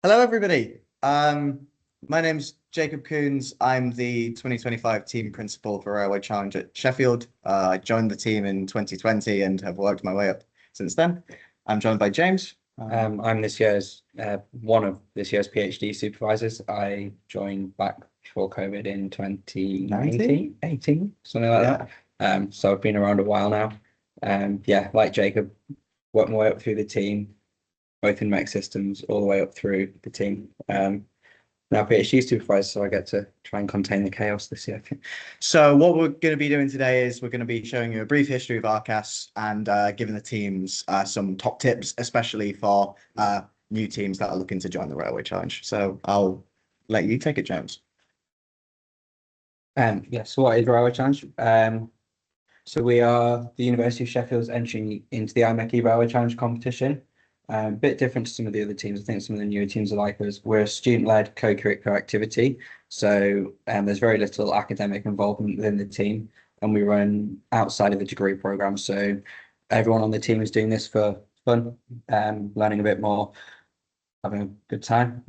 Hello, everybody. My name's Jacob Coons. I'm the 2025 team principal for Railway Challenge at Sheffield. I joined the team in 2020 and have worked my way up since then. I'm joined by James. I'm this year's one of this year's PhD supervisors. I joined back before COVID in 2019, 18, something like that. So I've been around a while now. Yeah, like Jacob, worked my way up through the team, both in IMechE systems, all the way up through the team. Now PhD supervisor, so I get to try and contain the chaos this year. So what we're going to be doing today is we're going to be showing you a brief history of RCAS and giving the teams some top tips, especially for new teams that are looking to join the Railway Challenge. So I'll let you take it, James. So what is Railway Challenge? So we are the University of Sheffield's entry into the IMechE Railway Challenge competition. A bit different to some of the other teams. I think some of the newer teams are like us. We're a student-led co-curricular activity, so there's very little academic involvement within the team, and we run outside of the degree program. So everyone on the team is doing this for fun, learning a bit more, having a good time.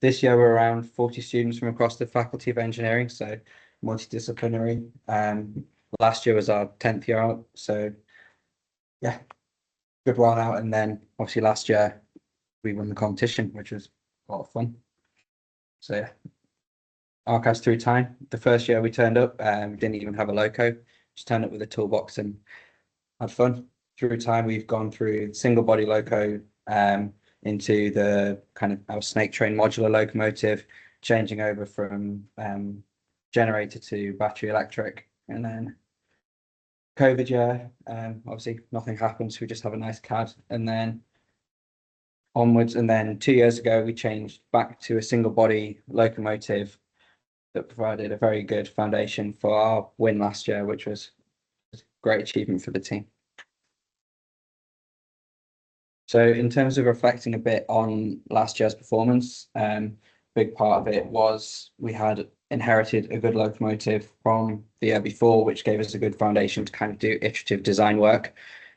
This year we're around 40 students from across the Faculty of Engineering, so multidisciplinary. Last year was our 10th year out, so yeah, good while out. And then obviously last year we won the competition, which was a lot of fun. So yeah, RCAS through time. The first year we turned up, didn't even have a loco, just turned up with a toolbox and had fun. Through time, we've gone through single body loco into the kind of our snake train modular locomotive, changing over from generator to battery electric, and then COVID year, obviously nothing happened, so we just have a nice CAD, and then onwards. And then 2 years ago, we changed back to a single body locomotive that provided a very good foundation for our win last year, which was a great achievement for the team. So in terms of reflecting a bit on last year's performance, big part of it was we had inherited a good locomotive from the year before, which gave us a good foundation to kind of do iterative design work.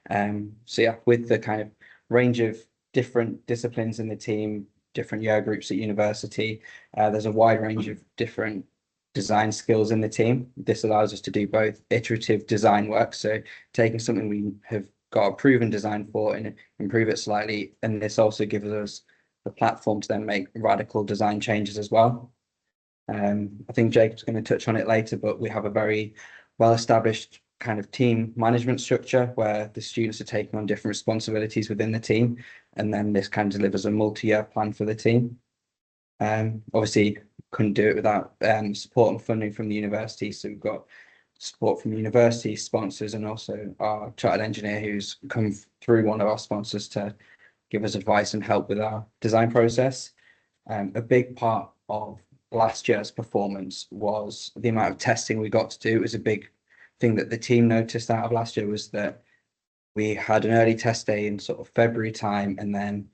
So yeah, with the kind of range of different disciplines in the team, different year groups at university, there's a wide range of different design skills in the team. This allows us to do both iterative design work, so taking something we have got a proven design for and improve it slightly, and this also gives us the platform to then make radical design changes as well. I think Jacob's going to touch on it later, but we have a very well-established kind of team management structure where the students are taking on different responsibilities within the team, and then this kind of delivers a multi-year plan for the team. Obviously, couldn't do it without support and funding from the university, so we've got support from university sponsors and also our chartered engineer who's come through one of our sponsors to give us advice and help with our design process. A big part of last year's performance was the amount of testing we got to do. It was a big thing that the team noticed out of last year, was that we had an early test day in sort of February time, and then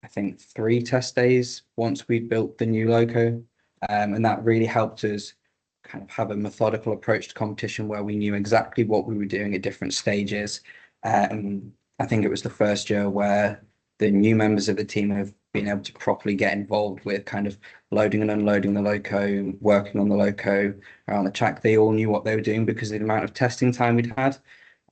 I think 3 test days once we built the new loco, and that really helped us kind of have a methodical approach to competition where we knew exactly what we were doing at different stages. I think it was the first year where the new members of the team have been able to properly get involved with kind of loading and unloading the loco, working on the loco around the track. They all knew what they were doing because of the amount of testing time we'd had.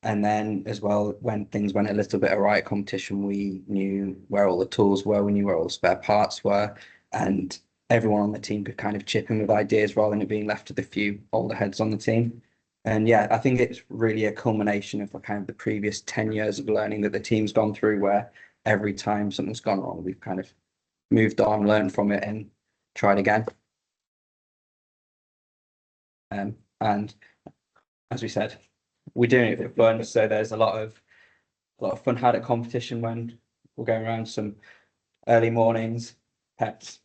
And then as well, when things went a little bit awry at competition, we knew where all the tools were, we knew where all the spare parts were, and everyone on the team could kind of chip in with ideas rather than it being left to the few older heads on the team. And yeah, I think it's really a culmination of kind of the previous 10 years of learning that the team's gone through, where every time something's gone wrong, we've kind of moved on, learned from it, and tried again. And as we said, we're doing it for fun, so there's a lot of fun had at competition when we're going around some early mornings, pets,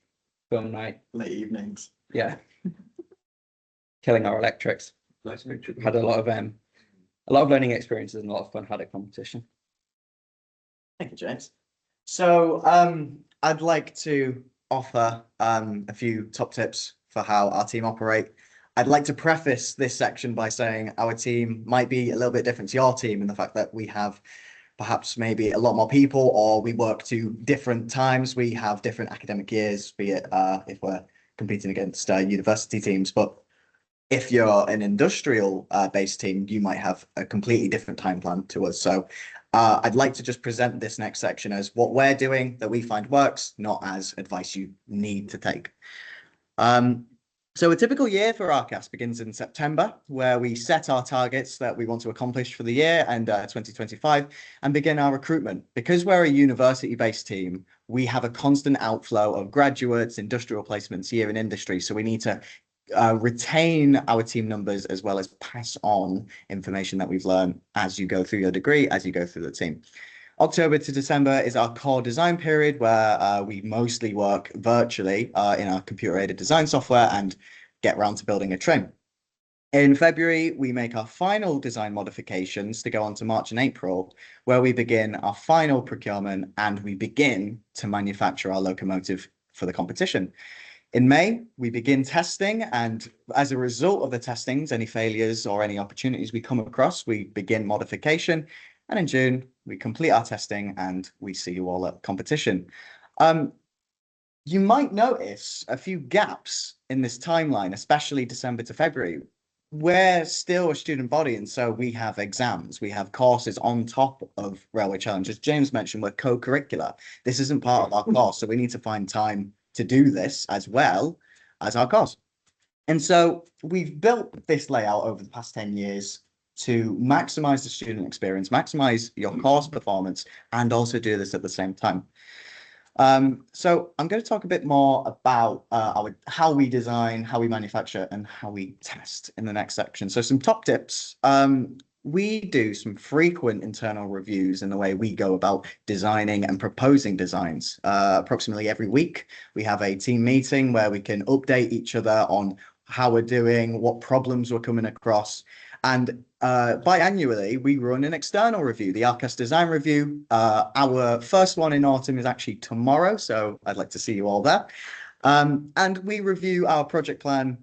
film night, Late evenings. yeah, killing our electrics. Had a lot of learning experiences and a lot of fun had at competition. Thank you, James. So I'd like to offer a few top tips for how our team operate. I'd like to preface this section by saying our team might be a little bit different to your team in the fact that we have perhaps maybe a lot more people, or we work to different times. We have different academic years, be it if we're competing against university teams. But if you're an industrial based team, you might have a completely different time plan to us. So I'd like to just present this next section as what we're doing that we find works, not as advice you need to take. So a typical year for RCAS begins in September, where we set our targets that we want to accomplish for the year and 2025 and begin our recruitment. Because we're a university-based team, we have a constant outflow of graduates, industrial placements, year in industry. So we need to retain our team numbers as well as pass on information that we've learned as you go through your degree, as you go through the team. October to December is our core design period where we mostly work virtually in our computer-aided design software and get around to building a train. In February, we make our final design modifications to go on to March and April, where we begin our final procurement and we begin to manufacture our locomotive for the competition. In May, we begin testing, and as a result of the testings, any failures or any opportunities we come across, we begin modification. And in June, we complete our testing and we see you all at competition. You might notice a few gaps in this timeline, especially December to February. We're still a student body, and so we have exams, we have courses on top of Railway Challenge. As James mentioned, we're co-curricular. This isn't part of our course, so we need to find time to do this as well as our course. And so we've built this layout over the past 10 years to maximize the student experience, maximize your course performance, and also do this at the same time. So I'm going to talk a bit more about how we design, how we manufacture, and how we test in the next section. So some top tips. We do some frequent internal reviews in the way we go about designing and proposing designs. Approximately every week, we have a team meeting where we can update each other on how we're doing, what problems we're coming across. And biannually, we run an external review, the RCAS Design Review. Our first one in autumn is actually tomorrow, so I'd like to see you all there. And we review our project plan.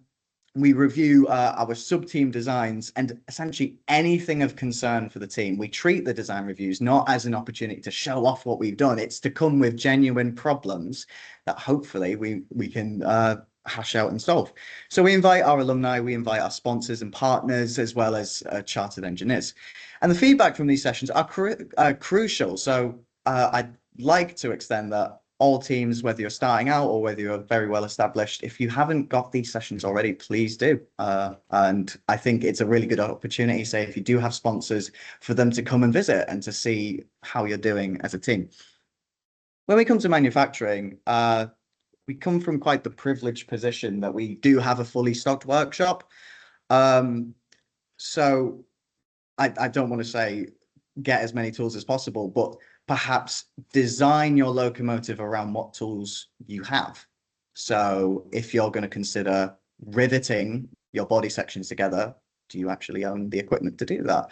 We review our sub-team designs and essentially anything of concern for the team. We treat the design reviews not as an opportunity to show off what we've done. It's to come with genuine problems that hopefully we can hash out and solve. So we invite our alumni, we invite our sponsors and partners, as well as chartered engineers. And the feedback from these sessions are crucial. So I'd like to extend that all teams, whether you're starting out or whether you're very well established, if you haven't got these sessions already, please do. And I think it's a really good opportunity, say, if you do have sponsors, for them to come and visit and to see how you're doing as a team. When we come to manufacturing, we come from quite the privileged position that we do have a fully stocked workshop. So I don't want to say get as many tools as possible, but perhaps design your locomotive around what tools you have. So if you're going to consider riveting your body sections together, do you actually own the equipment to do that?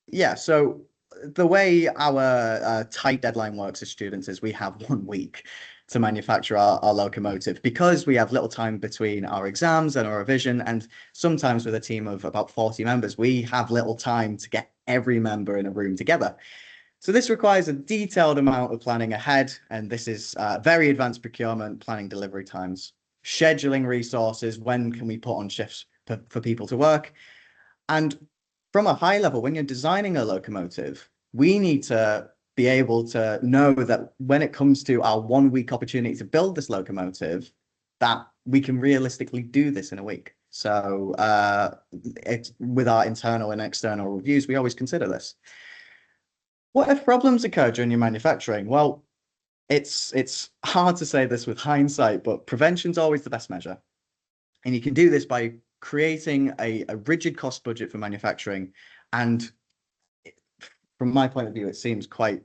Yeah, so the way our tight deadline works as students is we have 1 week to manufacture our locomotive because we have little time between our exams and our revision, and sometimes with a team of about 40 members, we have little time to get every member in a room together. So this requires a detailed amount of planning ahead, and this is very advanced procurement, planning delivery times, scheduling resources, when can we put on shifts for people to work. And from a high level, when you're designing a locomotive, we need to be able to know that when it comes to our 1 week opportunity to build this locomotive, that we can realistically do this in a week. So with our internal and external reviews, we always consider this. What if problems occur during your manufacturing? Well, it's hard to say this with hindsight, but prevention's always the best measure. And you can do this by creating a rigid cost budget for manufacturing. And from my point of view, it seems quite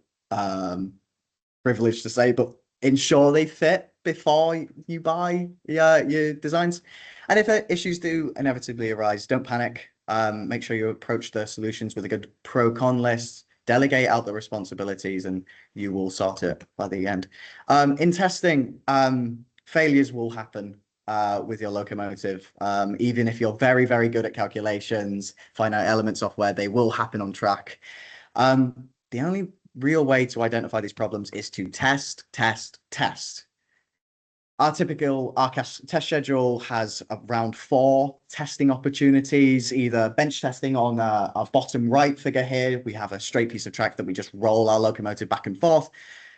privileged to say, but ensure they fit before you buy your designs. And if issues do inevitably arise, don't panic. Make sure you approach the solutions with a good pro-con list, delegate out the responsibilities, and you will sort it by the end. In testing, failures will happen. with your locomotive. Even if you're very, very good at calculations, finite element software, they will happen on track. The only real way to identify these problems is to test, test, test. Our typical RCAS test schedule has around 4 testing opportunities, either bench testing on our bottom right figure here. We have a straight piece of track that we just roll our locomotive back and forth.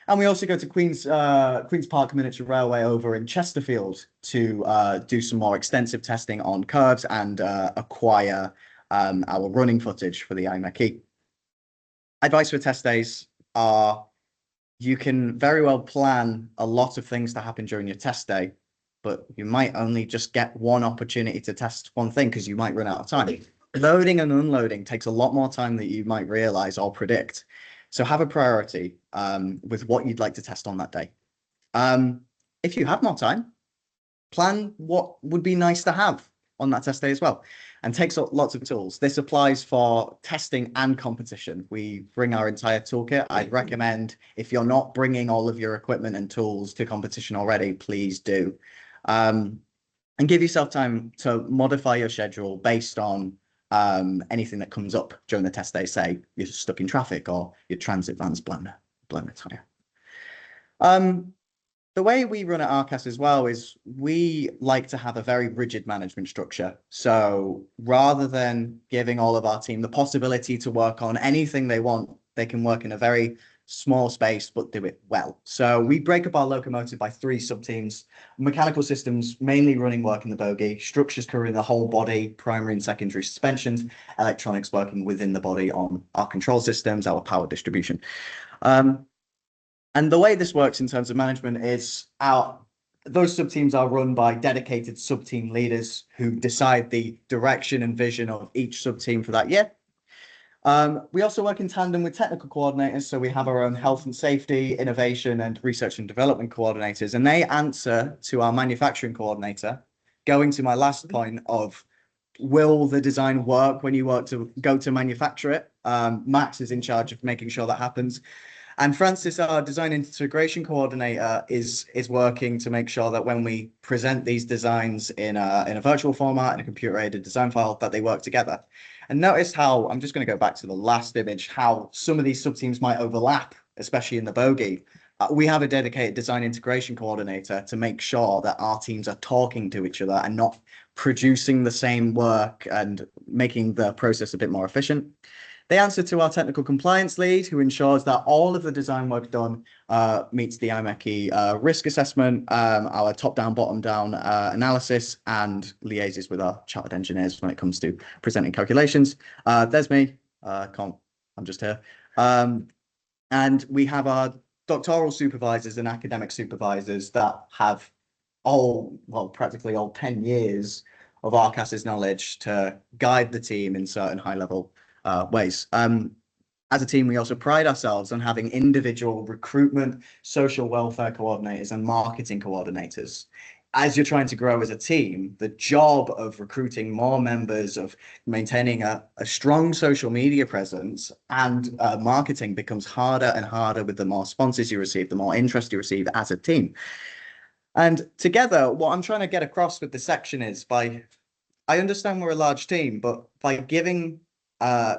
And we also go to Queen's Park Miniature Railway over in Chesterfield to do some more extensive testing on curves and acquire our running footage for the IMechE. Advice for test days are you can very well plan a lot of things to happen during your test day, but you might only just get one opportunity to test one thing because you might run out of time. Loading and unloading takes a lot more time than you might realize or predict. So have a priority with what you'd like to test on that day. If you have more time, plan what would be nice to have on that test day as well, and takes lots of tools. This applies for testing and competition. We bring our entire toolkit. I'd recommend, if you're not bringing all of your equipment and tools to competition already, please do. And give yourself time to modify your schedule based on anything that comes up during the test day. Say you're stuck in traffic or your transit van's blown a tire. The way we run at RCAS as well is we like to have a very rigid management structure. So rather than giving all of our team the possibility to work on anything they want, they can work in a very small space, but do it well. So we break up our locomotive by 3 sub-teams: mechanical systems, mainly running work in the bogie; structures covering the whole body, primary and secondary suspensions; electronics working within the body on our control systems, our power distribution. And the way this works in terms of management is those sub-teams are run by dedicated sub-team leaders who decide the direction and vision of each sub-team for that year. We also work in tandem with technical coordinators. So we have our own health and safety, innovation, and research and development coordinators, and they answer to our manufacturing coordinator. Going to my last point of, will the design work when you go to manufacture it? Max is in charge of making sure that happens. And Francis, our design integration coordinator, is working to make sure that when we present these designs in a virtual format, in a computer-aided design file, that they work together. And notice how, I'm just going to go back to the last image, how some of these sub-teams might overlap, especially in the bogie. We have a dedicated design integration coordinator to make sure that our teams are talking to each other and not producing the same work and making the process a bit more efficient. They answer to our technical compliance lead, who ensures that all of the design work done meets the IMechE risk assessment, our top-down, bottom-down analysis, and liaises with our chartered engineers when it comes to presenting calculations. There's me. I'm just here. And we have our doctoral supervisors and academic supervisors that have practically all 10 years of RCAS's knowledge to guide the team in certain high-level ways. As a team, we also pride ourselves on having individual recruitment, social welfare coordinators, and marketing coordinators. As you're trying to grow as a team, the job of recruiting more members, of maintaining a strong social media presence and marketing becomes harder and harder with the more sponsors you receive, the more interest you receive as a team. And together, what I'm trying to get across with this section is I understand we're a large team, but by giving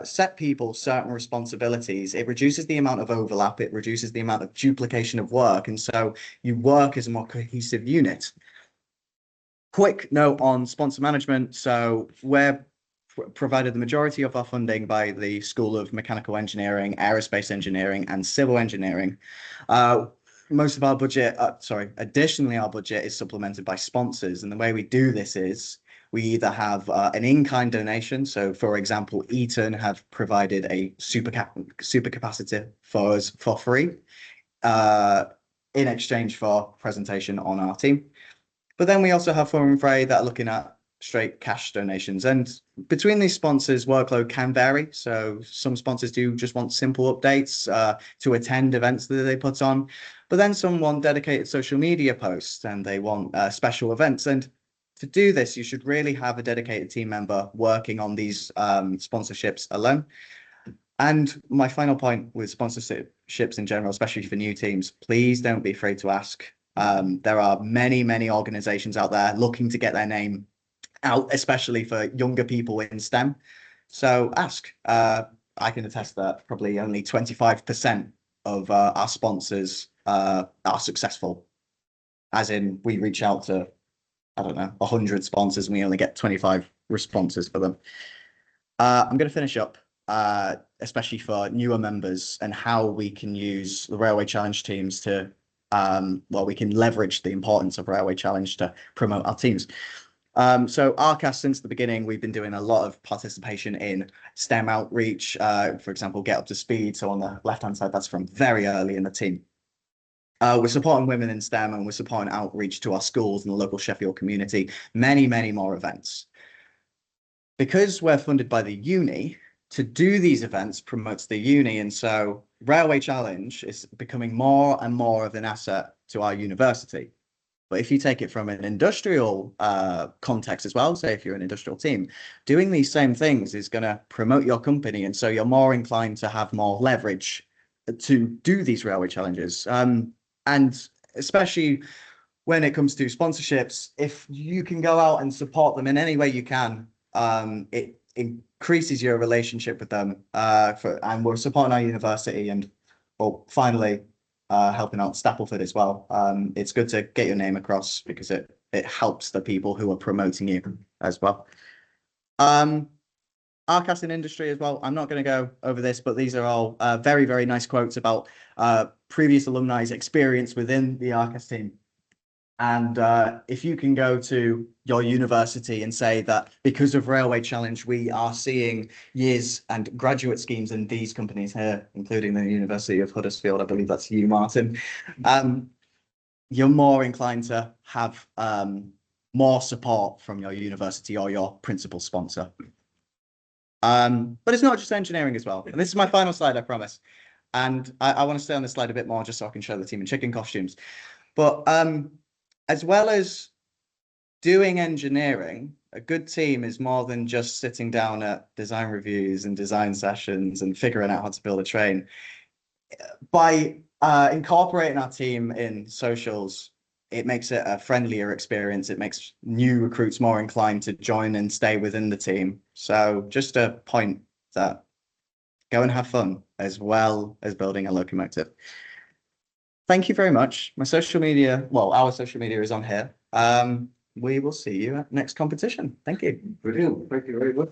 set people certain responsibilities, it reduces the amount of overlap, it reduces the amount of duplication of work, and so you work as a more cohesive unit. Quick note on sponsor management. So we're provided the majority of our funding by the School of Mechanical Engineering, Aerospace Engineering, and Civil Engineering. Most of our budget, additionally, our budget is supplemented by sponsors, and the way we do this is we either have an in-kind donation. So, for example, Eaton have provided a supercapacitor for us for free in exchange for presentation on our team. But then we also have Forum and Frey that are looking at straight cash donations. And between these sponsors, workload can vary. So some sponsors do just want simple updates to attend events that they put on. But then some want dedicated social media posts and they want special events. And to do this, you should really have a dedicated team member working on these sponsorships alone. And my final point with sponsorships in general, especially for new teams, please don't be afraid to ask. There are many organizations out there looking to get their name out, especially for younger people in STEM. So ask. I can attest that probably only 25% of our sponsors are successful. As in, we reach out to, I don't know, 100 sponsors and we only get 25 responses for them. I'm going to finish up, especially for newer members, and how we can use the Railway Challenge teams to, well, we can leverage the importance of Railway Challenge to promote our teams. So RCAS, since the beginning, we've been doing a lot of participation in STEM outreach, for example, Get Up to Speed. So on the left-hand side, that's from very early in the team. We're supporting women in STEM, and we're supporting outreach to our schools and the local Sheffield community, many more events. Because we're funded by the uni, to do these events promotes the uni, and so Railway Challenge is becoming more and more of an asset to our university. But if you take it from an industrial context as well, say if you're an industrial team, doing these same things is going to promote your company, and so you're more inclined to have more leverage to do these Railway Challenges. And especially when it comes to sponsorships, if you can go out and support them in any way you can, it increases your relationship with them. And we're supporting our university, and well, finally helping out Stapleford as well. It's good to get your name across because it helps the people who are promoting you as well. RCAS in industry as well. I'm not going to go over this, but these are all very nice quotes about previous alumni's experience within the RCAS team. And if you can go to your university and say that because of Railway Challenge, we are seeing years and graduate schemes in these companies here, including the University of Huddersfield, I believe that's you, Martin, you're more inclined to have more support from your university or your principal sponsor. But it's not just engineering as well. And this is my final slide, I promise. And I want to stay on this slide a bit more just so I can show the team in chicken costumes. But as well as doing engineering, a good team is more than just sitting down at design reviews and design sessions and figuring out how to build a train. By incorporating our team in socials, it makes it a friendlier experience. It makes new recruits more inclined to join and stay within the team. So just a point that go and have fun as well as building a locomotive. Thank you very much. My social media, well, our social media is on here. We will see you at next competition. Thank you. Brilliant. Thank you very much.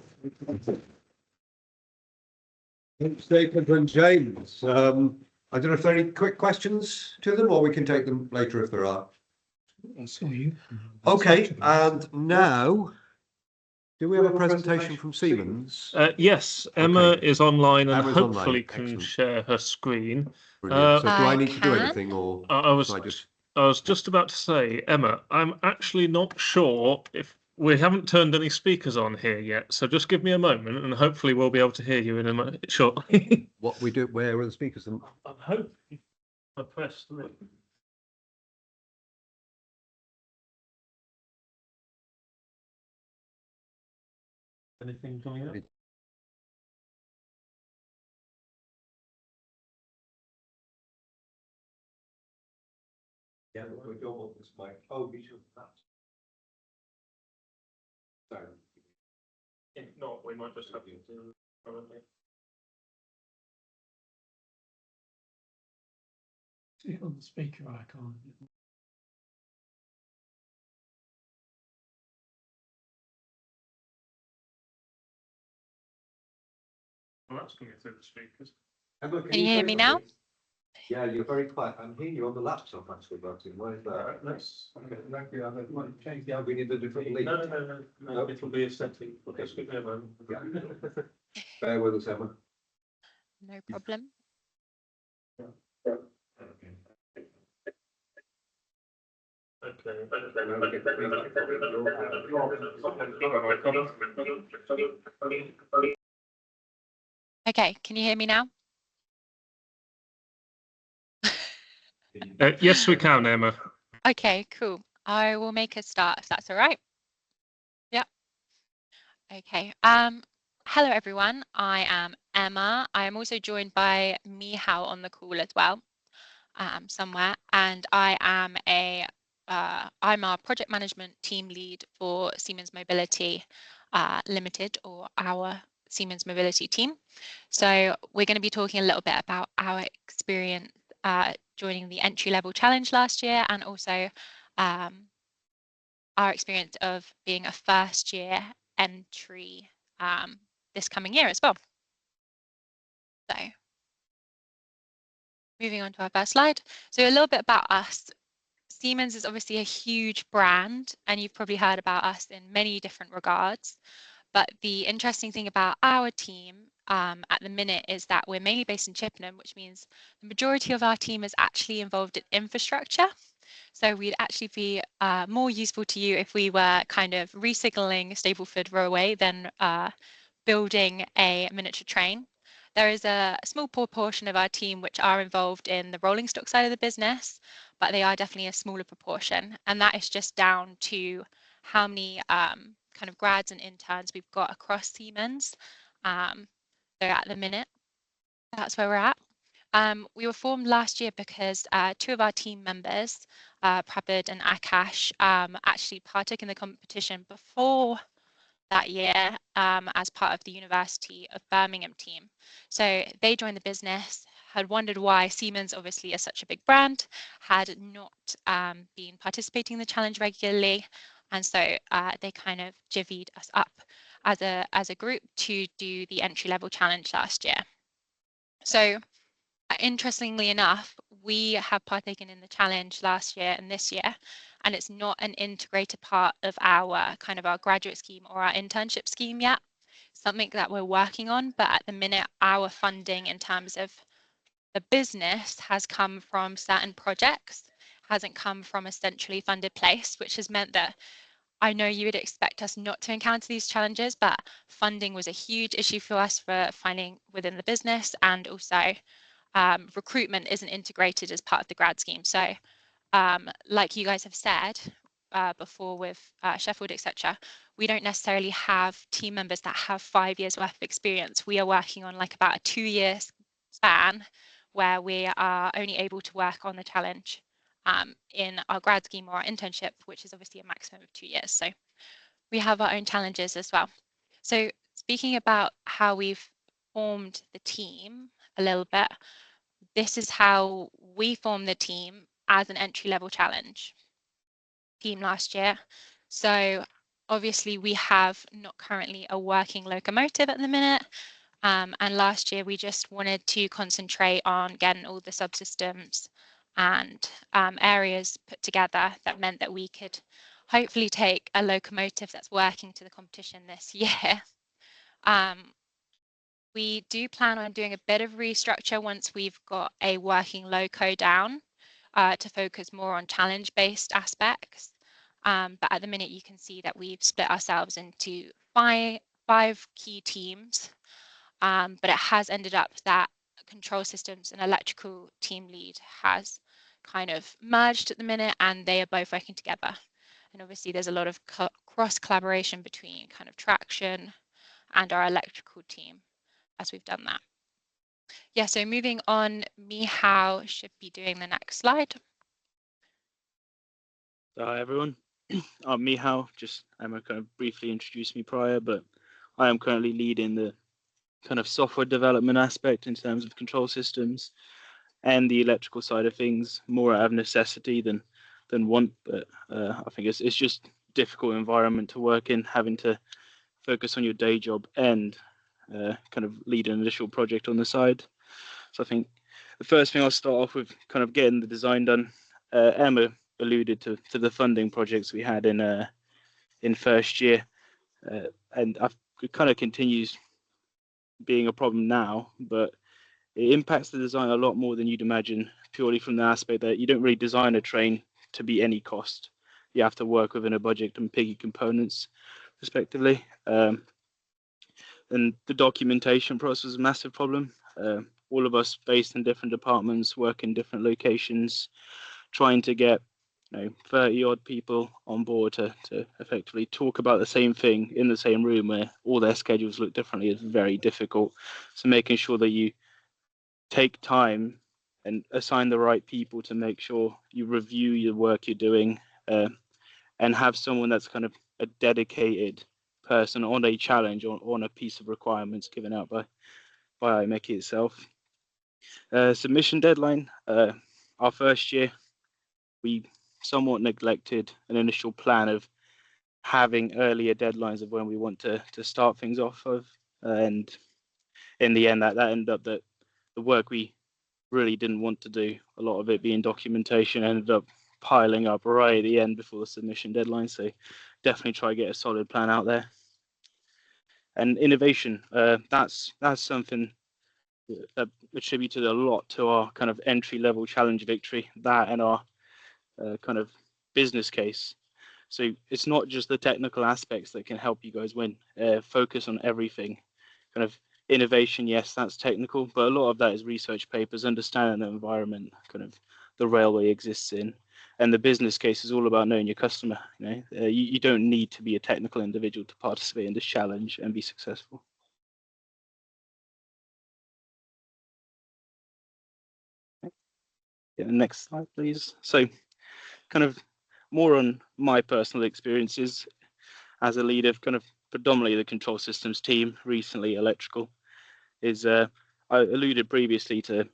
Statement from James. I don't know if there are any quick questions to them, or we can take them later if there are. I saw you. Okay, and now, do we have a presentation from Siemens? Yes, Emma is online and Emma's hopefully online. can Excellent. share her screen. Brilliant. So do I I need to do can. anything, or I was shall I just? I was just about to say, Emma, I'm actually not sure if we haven't turned any speakers on here yet. So just give me a moment, and hopefully we'll be able to hear you in a moment shortly. What we do? Where are the speakers? I'm hoping I pressed the. Anything coming up? Yeah, we don't want this mic. Oh, we should. Sorry. If not, we might just have you to probably. See it on the speaker icon. Well, that's coming through the speakers. Emma, Can you hear me now? Yeah, you're very quiet. I'm hearing you on the laptop actually, Martin. Why is that? Let's. Change the. We need a different link. No. It'll be a setting. Okay, just give me a moment. Bear with us, Emma. No problem. Okay, can you hear me now? Yes, we can, Emma. Okay, cool. I will make a start if that's all right. Yep. Okay. Hello everyone. I am Emma. I am also joined by Mihao on the call as well. somewhere, and I am I'm our project management team lead for Siemens Mobility Limited, or our Siemens Mobility team. So we're going to be talking a little bit about our experience joining the entry-level challenge last year, and also our experience of being a first-year entry this coming year as well. So moving on to our first slide. So a little bit about us. Siemens is obviously a huge brand, and you've probably heard about us in many different regards. But the interesting thing about our team at the minute is that we're mainly based in Chippenham, which means the majority of our team is actually involved in infrastructure. So we'd actually be more useful to you if we were kind of resignaling Stapleford Railway than building a miniature train. There is a small proportion of our team which are involved in the rolling stock side of the business, but they are definitely a smaller proportion. And that is just down to how many kind of grads and interns we've got across Siemens. So at the minute, that's where we're at. We were formed last year because two of our team members, Prabir and Akash, actually partook in the competition before that year as part of the University of Birmingham team. So they joined the business, had wondered why Siemens, obviously is such a big brand, had not been participating in the challenge regularly. And so they kind of divvied us up as a group to do the entry-level challenge last year. So interestingly enough, we have partaken in the challenge last year and this year, and it's not an integrated part of our kind of our graduate scheme or our internship scheme yet. Something that we're working on, but at the minute, our funding in terms of the business has come from certain projects, hasn't come from a centrally funded place, which has meant that I know you would expect us not to encounter these challenges, but funding was a huge issue for us for finding within the business, and also recruitment isn't integrated as part of the grad scheme. So like you guys have said before with Sheffield, etc., we don't necessarily have team members that have 5 years worth of experience. We are working on like about a 2-year span where we are only able to work on the challenge in our grad scheme or our internship, which is obviously a maximum of 2 years. So we have our own challenges as well. So speaking about how we've formed the team a little bit, this is how we formed the team as an entry-level challenge team last year. So obviously we have not currently a working locomotive at the minute. And last year we just wanted to concentrate on getting all the subsystems and areas put together that meant that we could hopefully take a locomotive that's working to the competition this year. We do plan on doing a bit of restructure once we've got a working loco down to focus more on challenge-based aspects. But at the minute, you can see that we've split ourselves into five key teams. But it has ended up that control systems and electrical team lead has kind of merged at the minute, and they are both working together. And obviously, there's a lot of cross collaboration between kind of traction and our electrical team as we've done that. Yeah, so moving on, Mihao should be doing the next slide. Hi everyone, I'm Mihao. Just Emma kind of briefly introduced me prior, but I am currently leading the kind of software development aspect in terms of control systems and the electrical side of things, more out of necessity than want. But I think it's just difficult environment to work in, having to focus on your day job and kind of lead an initial project on the side. So I think the first thing I'll start off with kind of getting the design done. Emma alluded to the funding projects we had in first year, and it kind of continues being a problem now, but it impacts the design a lot more than you'd imagine, purely from the aspect that you don't really design a train to be any cost. You have to work within a budget and picky components respectively. And the documentation process is a massive problem. All of us based in different departments, work in different locations, trying to get 30 odd people on board to effectively talk about the same thing in the same room where all their schedules look differently is very difficult. So making sure that you take time and assign the right people to make sure you review the work you're doing, and have someone that's kind of a dedicated person on a challenge or on a piece of requirements given out by IMechE itself. Submission deadline. Our first year, we somewhat neglected an initial plan of having earlier deadlines of when we want to start things off of, and in the end, that ended up that the work we really didn't want to do, a lot of it being documentation, ended up piling up right at the end before the submission deadline. So definitely try to get a solid plan out there. And innovation, that's something that attributed a lot to our kind of entry level challenge victory, that and our kind of business case. So it's not just the technical aspects that can help you guys win. Focus on everything. Kind of innovation, yes, that's technical, but a lot of that is research papers, understanding the environment, kind of the railway exists in, and the business case is all about knowing your customer. You don't need to be a technical individual to participate in this challenge and be successful. Yeah, next slide, please. So kind of more on my personal experiences as a leader of kind of predominantly the control systems team, recently electrical, is I alluded previously to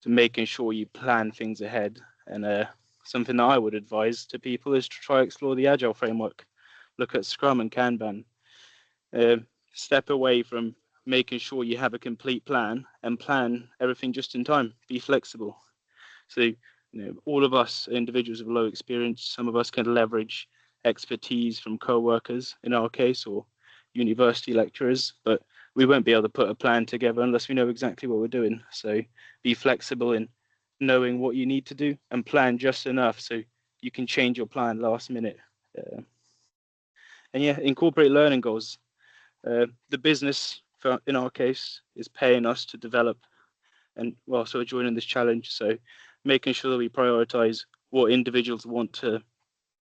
making sure you plan things ahead. And something that I would advise to people is to try explore the Agile framework, look at Scrum and Kanban. Step away from making sure you have a complete plan and plan everything just in time. Be flexible. So, all of us individuals with low experience, some of us can leverage expertise from co-workers in our case, or university lecturers, but we won't be able to put a plan together unless we know exactly what we're doing. So be flexible in knowing what you need to do and plan just enough so you can change your plan last minute. And yeah, incorporate learning goals. The business, in our case, is paying us to develop and so we're joining this challenge. So making sure that we prioritize what individuals want to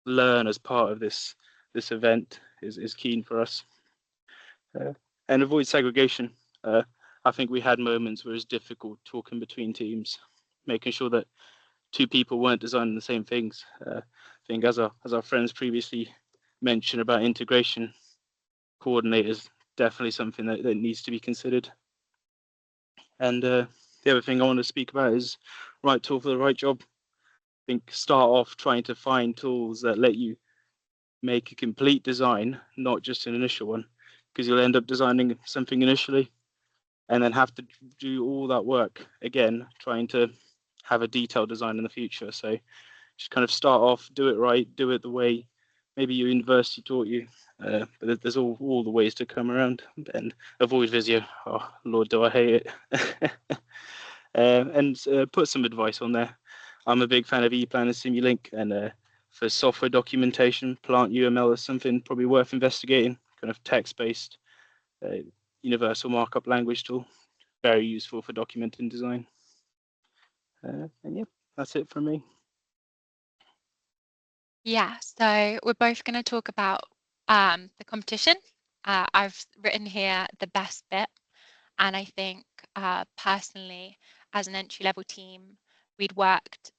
learn as part of this event is keen for us. And avoid segregation. I think we had moments where it's difficult talking between teams, making sure that two people weren't designing the same things. I think as our friends previously mentioned about integration, coordinators, definitely something that needs to be considered. And the other thing I want to speak about is right tool for the right job. I think start off trying to find tools that let you make a complete design, not just an initial one, because you'll end up designing something initially and then have to do all that work again, trying to have a detailed design in the future. So just kind of start off, do it right, do it the way maybe your university taught you. But there's all the ways to come around, and avoid Visio. Oh Lord, do I hate it. And put some advice on there. I'm a big fan of ePlan and Simulink, and for software documentation, Plant UML is something probably worth investigating. Kind of text-based universal markup language tool, very useful for documenting design. And yeah, that's it from me. Yeah, so we're both going to talk about the competition. I've written here the best bit, and I think personally, as an entry-level team, we'd worked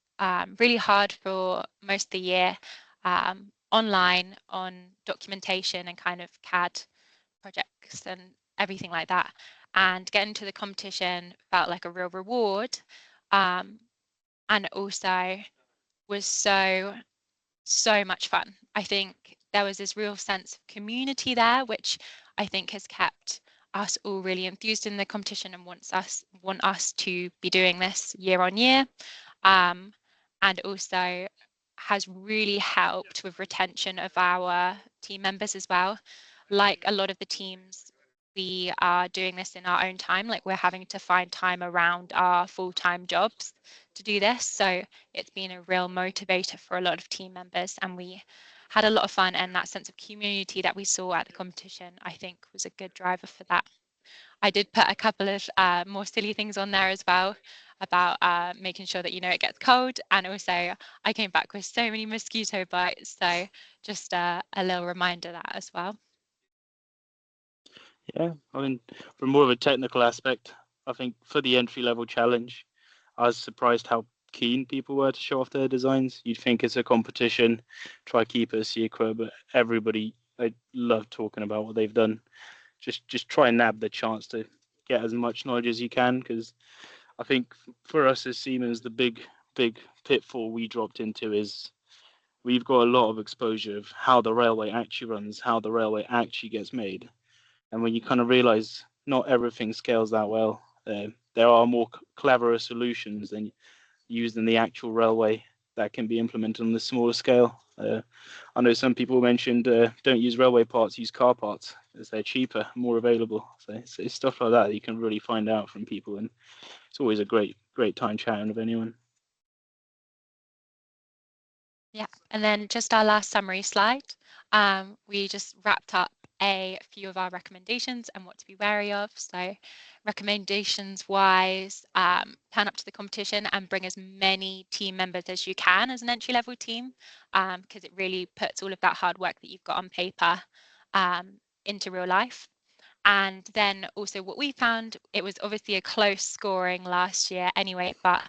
really hard for most of the year online on documentation and kind of CAD projects and everything like that. And getting to the competition felt like a real reward, and also was so much fun. I think there was this real sense of community there, which I think has kept us all really enthused in the competition and want us to be doing this year on year, and also has really helped with retention of our team members as well. Like a lot of the teams, we are doing this in our own time, like we're having to find time around our full-time jobs to do this. So it's been a real motivator for a lot of team members, and we had a lot of fun, and that sense of community that we saw at the competition, I think, was a good driver for that. I did put a couple of more silly things on there as well about making sure that it gets cold, and also I came back with so many mosquito bites, so just a little reminder of that as well. Yeah, I mean, from more of a technical aspect, I think for the entry-level challenge, I was surprised how keen people were to show off their designs. You'd think it's a competition, try keep it a secret, but everybody, I love talking about what they've done. Just try and nab the chance to get as much knowledge as you can, because I think for us as Siemens, the big pitfall we dropped into is we've got a lot of exposure of how the railway actually runs, how the railway actually gets made. And when you kind of realize not everything scales that well, there are more cleverer solutions than used in the actual railway that can be implemented on the smaller scale. I know some people mentioned don't use railway parts, use car parts, as they're cheaper, more available. So it's stuff like that you can really find out from people, and it's always a great time chatting with anyone. Yeah, and then just our last summary slide. We just wrapped up a few of our recommendations and what to be wary of. So recommendations wise, turn up to the competition and bring as many team members as you can as an entry-level team, because it really puts all of that hard work that you've got on paper into real life. And then also what we found, it was obviously a close scoring last year anyway, but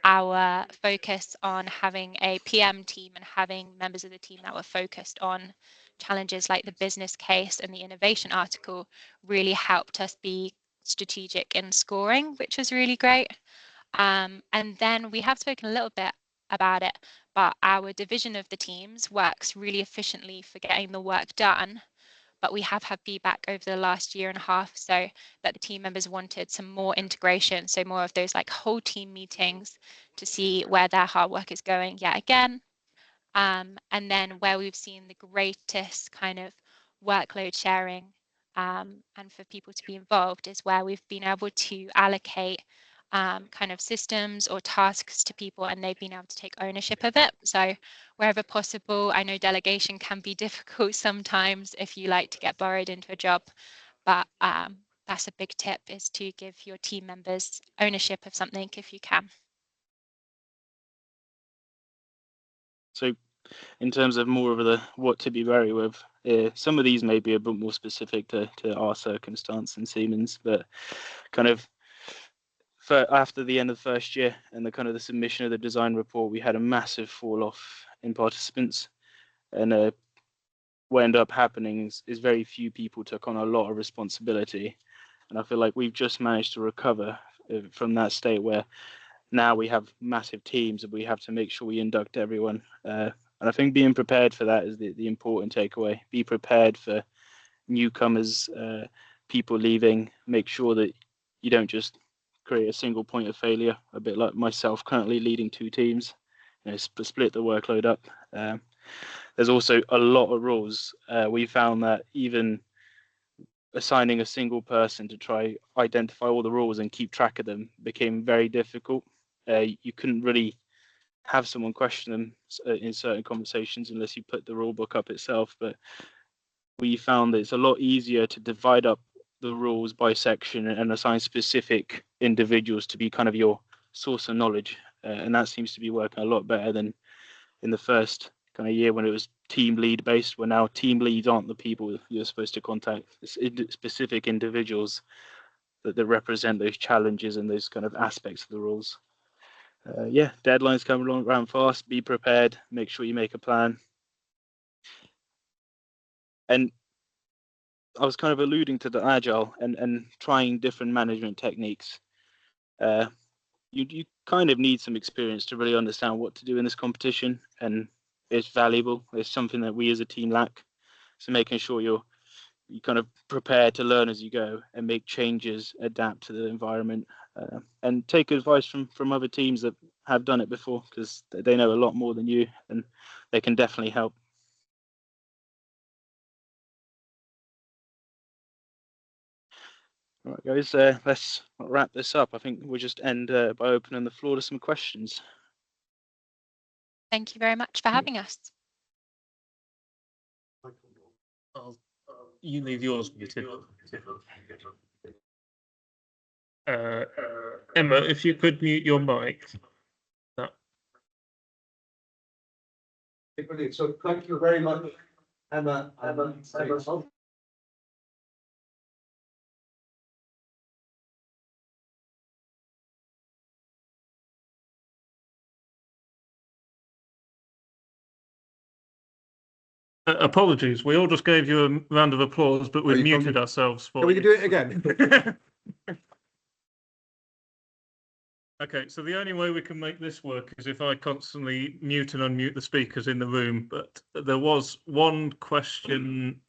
our focus on having a PM team and having members of the team that were focused on challenges like the business case and the innovation article really helped us be strategic in scoring, which was really great. And then we have spoken a little bit about it, but our division of the teams works really efficiently for getting the work done. But we have had feedback over the last year and a half so that the team members wanted some more integration, so more of those like whole team meetings to see where their hard work is going yet again. And then where we've seen the greatest kind of workload sharing and for people to be involved is where we've been able to allocate kind of systems or tasks to people, and they've been able to take ownership of it. So wherever possible, I know delegation can be difficult sometimes if you like to get borrowed into a job, but that's a big tip, is to give your team members ownership of something if you can. So in terms of more of the what to be wary with, some of these may be a bit more specific to our circumstance in Siemens, but kind of after the end of the first year and the kind of the submission of the design report, we had a massive fall off in participants, and what ended up happening is very few people took on a lot of responsibility, and I feel like we've just managed to recover from that state where now we have massive teams and we have to make sure we induct everyone. And I think being prepared for that is the important takeaway. Be prepared for newcomers, people leaving. Make sure that you don't just create a single point of failure, a bit like myself currently leading two teams. Split the workload up. There's also a lot of rules. We found that even assigning a single person to try identify all the rules and keep track of them became very difficult. You couldn't really have someone question them in certain conversations unless you put the rule book up itself. But we found that it's a lot easier to divide up the rules by section and assign specific individuals to be kind of your source of knowledge. And that seems to be working a lot better than in the first kind of year when it was team lead based, where now team leads aren't the people you're supposed to contact. It's specific individuals that represent those challenges and those kind of aspects of the rules. Yeah, deadlines come around fast. Be prepared. Make sure you make a plan. And I was kind of alluding to the agile and trying different management techniques. You kind of need some experience to really understand what to do in this competition, and it's valuable. It's something that we as a team lack. So making sure you kind of prepare to learn as you go and make changes, adapt to the environment, and take advice from other teams that have done it before, because they know a lot more than you and they can definitely help. All right, guys, let's wrap this up. I think we'll just end by opening the floor to some questions. Thank you very much for having us. You leave yours muted. Emma, if you could mute your mic. Brilliant. So thank you very much, Emma. Apologies, we all just gave you a round of applause, but we muted ourselves for Can we you. do it again? Okay, so the only way we can make this work is if I constantly mute and unmute the speakers in the room. But there was one question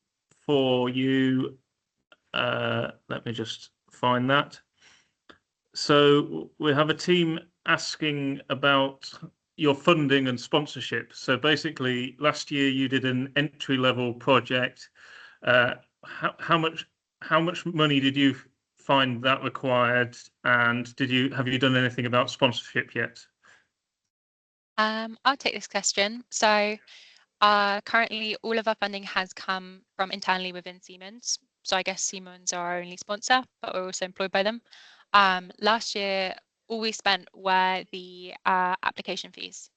for you. Let me just find that. So we have a team asking about your funding and sponsorship. So basically, last year you did an entry-level project. How much money did you find that required, and have you done anything about sponsorship yet? I'll take this question. So currently all of our funding has come from internally within Siemens. So I guess Siemens are our only sponsor, but we're also employed by them. Last year, all we spent were the application fees.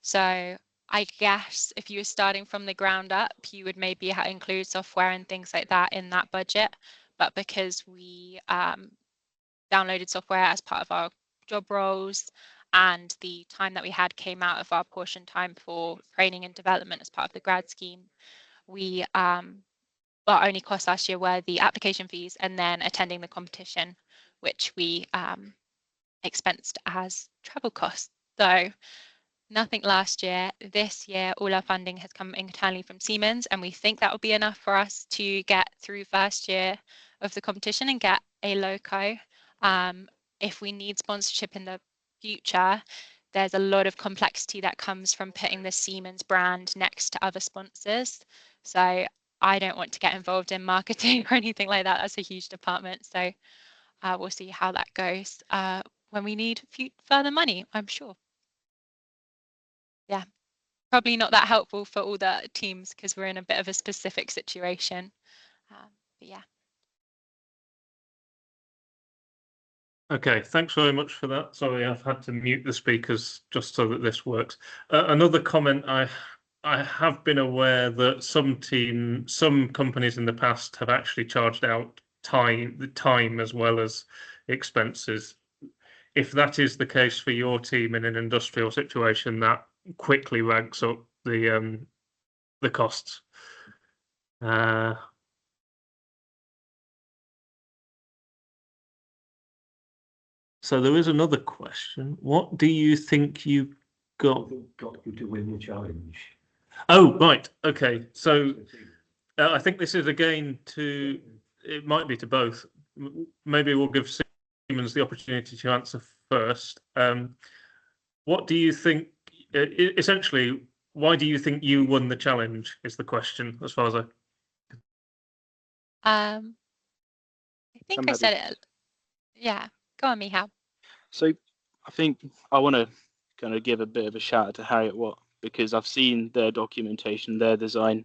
So I guess if you were starting from the ground up, you would maybe include software and things like that in that budget. But because we downloaded software as part of our job roles, and the time that we had came out of our portion time for training and development as part of the grad scheme, we our only costs last year were the application fees and then attending the competition, which we expensed as travel costs. So nothing last year. This year, all our funding has come internally from Siemens, and we think that will be enough for us to get through first year of the competition and get a loco. If we need sponsorship in the future, there's a lot of complexity that comes from putting the Siemens brand next to other sponsors. So I don't want to get involved in marketing or anything like that. That's a huge department. So we'll see how that goes when we need further money, I'm sure. Yeah, probably not that helpful for all the teams because we're in a bit of a specific situation. But yeah. Okay, thanks very much for that. Sorry, I've had to mute the speakers just so that this works. Another comment, I have been aware that some companies in the past have actually charged out the time as well as expenses. If that is the case for your team in an industrial situation, that quickly ranks up the costs. So there is another question. What do you think you got you to win the challenge? Oh, right. Okay. So I think this is again it might be to both. Maybe we'll give Siemens the opportunity to answer first. What do you think, essentially, why do you think you won the challenge is the question, as far as I think I said it. Yeah, go on, Michał. So I think I want to kind of give a bit of a shout out to Harriet Watt because I've seen their documentation, their design,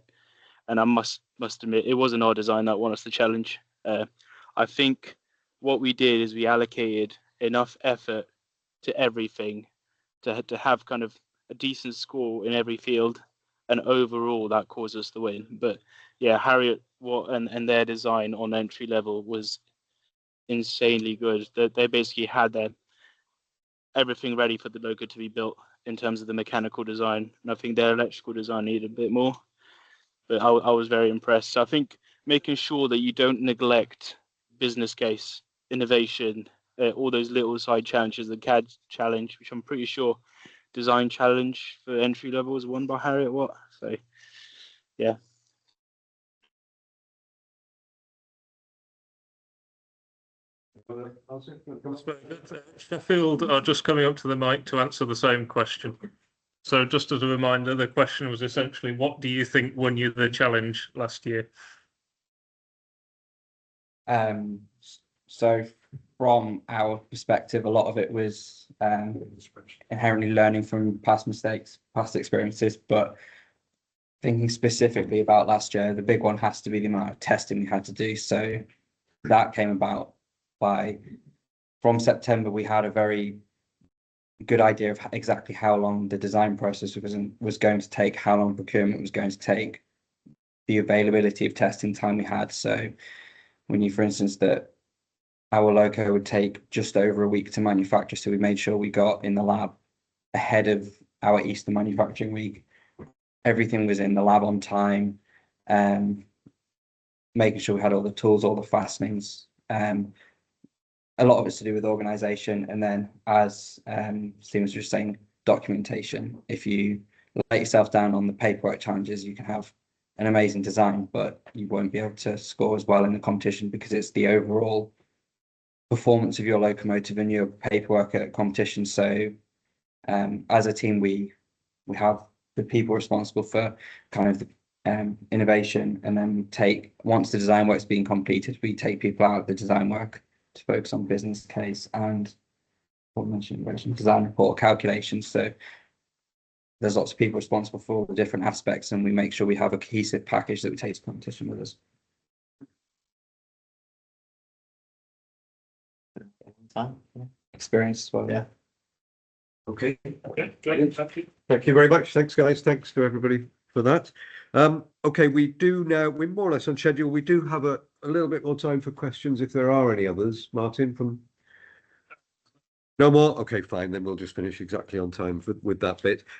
and I must admit it wasn't our design that won us the challenge. I think what we did is we allocated enough effort to everything to have kind of a decent score in every field, and overall that caused us the win. But yeah, Harriet Watt and their design on entry level was insanely good. They basically had everything ready for the logo to be built in terms of the mechanical design. And I think their electrical design needed a bit more, but I was very impressed. So I think making sure that you don't neglect business case, innovation, all those little side challenges, the CAD challenge, which I'm pretty sure design challenge for entry level was won by Harriet Watt. So yeah. Sheffield are just coming up to the mic to answer the same question. So just as a reminder, the question was essentially, what do you think won you the challenge last year? So from our perspective, a lot of it was inherently learning from past mistakes, past experiences, but thinking specifically about last year, the big one has to be the amount of testing we had to do. So that came about from September, we had a very good idea of exactly how long the design process was going to take, how long procurement was going to take, the availability of testing time we had. So we knew, for instance, that our logo would take just over a week to manufacture. So we made sure we got in the lab ahead of our Easter manufacturing week. everything was in the lab on time, making sure we had all the tools, all the fastenings. A lot of it's to do with organisation, and then as Steve was just saying, documentation. If you let yourself down on the paperwork challenges, you can have an amazing design, but you won't be able to score as well in the competition because it's the overall performance of your locomotive and your paperwork at competition. So as a team, we have the people responsible for kind of the innovation, and then we take, once the design work's being completed, we take people out of the design work to focus on business case and what I mentioned, innovation, design report, calculations. So there's lots of people responsible for all the different aspects, and we make sure we have a cohesive package that we take to competition with us. Experience as well. Yeah. Okay. Okay, great, thank you. Thank you very much. Thanks, guys. Thanks to everybody for that. Okay, we're more or less on schedule. We do have a little bit more time for questions if there are any others. Martin, from no more? Okay, fine. Then we'll just finish exactly on time with that bit.